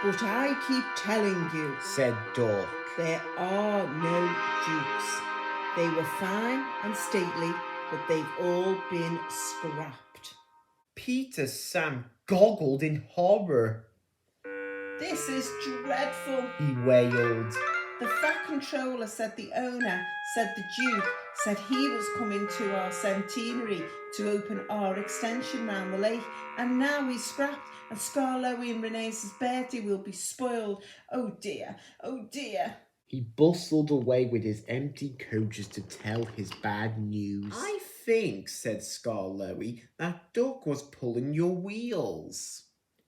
But I keep telling you, said Dolgoch. there are no dukes. They were fine and stately, but they've all been scrapped. Peter Sam goggled in horror. This is dreadful, he wailed. The Fat Controller said the owner, said the Duke, said he was coming to our centenary to open our extension round the lake, and now he's scrapped, and Skarloey and Rheneas' birthday will be spoiled. Oh dear, oh dear. He bustled away with his empty coaches to tell his bad news. I think, said Skarloey, that Duck was pulling your wheels.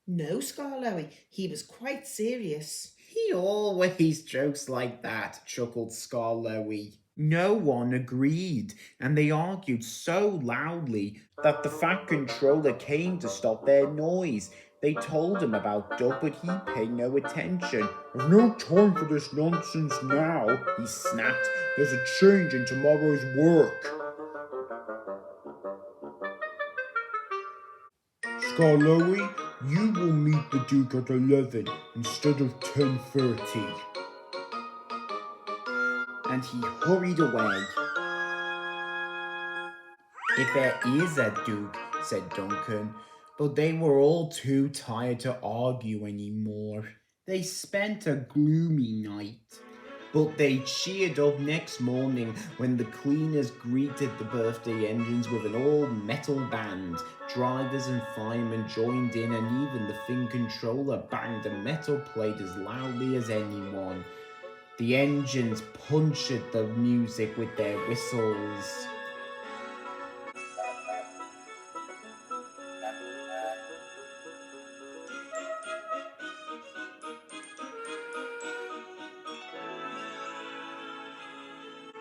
No, Skarloey, he was quite serious. He always jokes like that, chuckled Skarloey. No one agreed, and they argued so loudly that the Fat Controller came to stop their noise. They told him about Duck, but he paid no attention. I've no time for this nonsense now, he snapped. There's a change in tomorrow's work. Skarloey, you will meet the Duke at 11 instead of 10:30. And he hurried away. If there is a Duke, said Duncan, but they were all too tired to argue anymore. They spent a gloomy night. But they cheered up next morning when the cleaners greeted the birthday engines with an all-metal band. Drivers and firemen joined in, and even the Fin Controller banged a metal plate as loudly as anyone. The engines punctured the music with their whistles.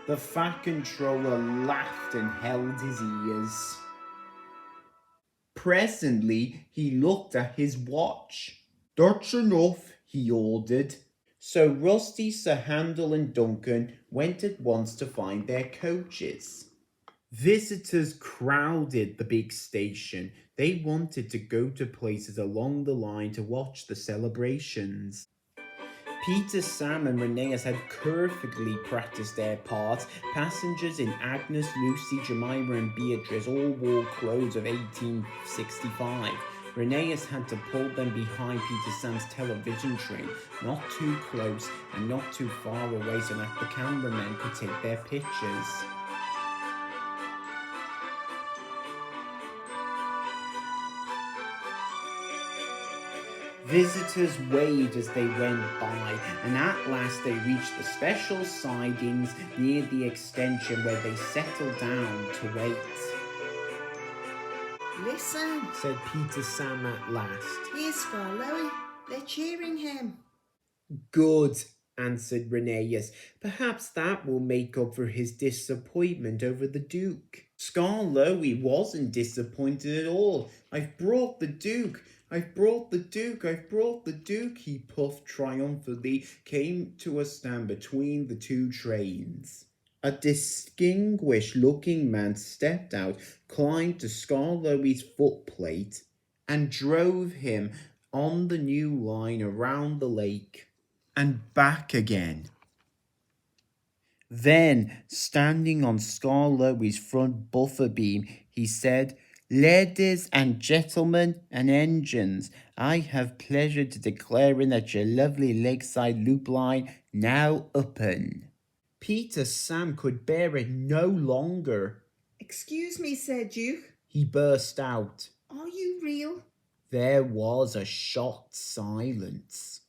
The Fat Controller laughed and held his ears. Presently, he looked at his watch. That's enough, he ordered. So Rusty, Sir Handel and Duncan went at once to find their coaches. Visitors crowded the big station. They wanted to go to places along the line to watch the celebrations. Peter, Sam and Rheneas had perfectly practiced their parts. Passengers in Agnes, Lucy, Jemima and Beatrice all wore clothes of 1865. Rheneas had to pull them behind Peter Sam's television train, not too close and not too far away so that the cameramen could take their pictures. Visitors waved as they went by, and at last they reached the special sidings near the extension where they settled down to wait. Listen, said Peter Sam at last. Here's Skarloey. They're cheering him. Good, answered Rheneas. Perhaps that will make up for his disappointment over the Duke. Skarloey wasn't disappointed at all. I've brought the Duke. I've brought the Duke, I've brought the Duke, he puffed triumphantly, came to a stand between the two trains. A distinguished-looking man stepped out, climbed to Skarloey's footplate, and drove him on the new line around the lake and back again. Then, standing on Skarloey's front buffer beam, he said, Ladies and gentlemen and engines, I have pleasure to declaring that your lovely lakeside loop line now open. Peter Sam could bear it no longer. Excuse me, Sir Duke. He burst out. Are you real? There was a shocked silence.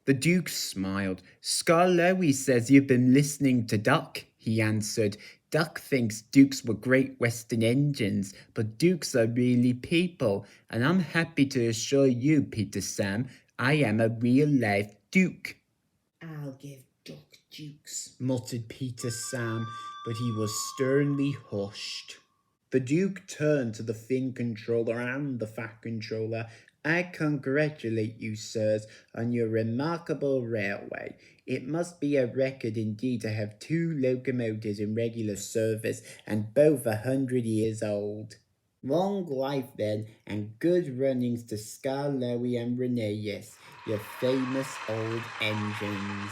The Duke smiled. Skarloey says you've been listening to Duck, he answered. Duck thinks Dukes were great Western engines, but Dukes are really people, and I'm happy to assure you, Peter Sam, I am a real-life Duke. I'll give Duck Dukes, muttered Peter Sam, but he was sternly hushed. The Duke turned to the Fin Controller and the Fat Controller. I congratulate you, sirs, on your remarkable railway. It must be a record indeed to have 2 locomotives in regular service, and both 100 years old. Long life then, and good runnings to Skarloey and Rheneas, your famous old engines.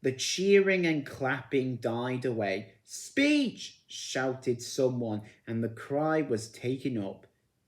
The cheering and clapping died away. "Speech!" shouted someone, and the cry was taken up.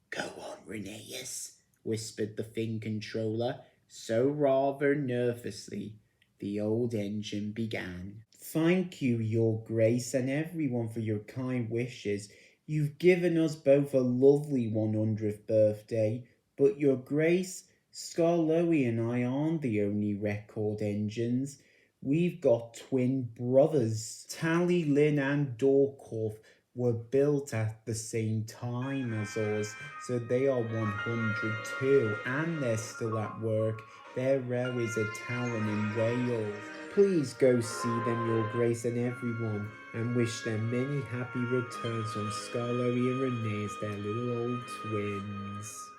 "Go on, Rheneas," whispered the Thing Controller. So rather nervously, the old engine began. "Thank you, Your Grace, and everyone for your kind wishes. You've given us both a lovely 100th birthday, but Your Grace, Skarloey and I aren't the only record engines. We've got twin brothers. Tally, Lynn and Dolgoch were built at the same time as us, so they are 100 too, and they're still at work. Their row is a town in Wales. Please go see them, Your Grace and everyone, and wish them many happy returns from Skarloey and Rheneas, their little old twins."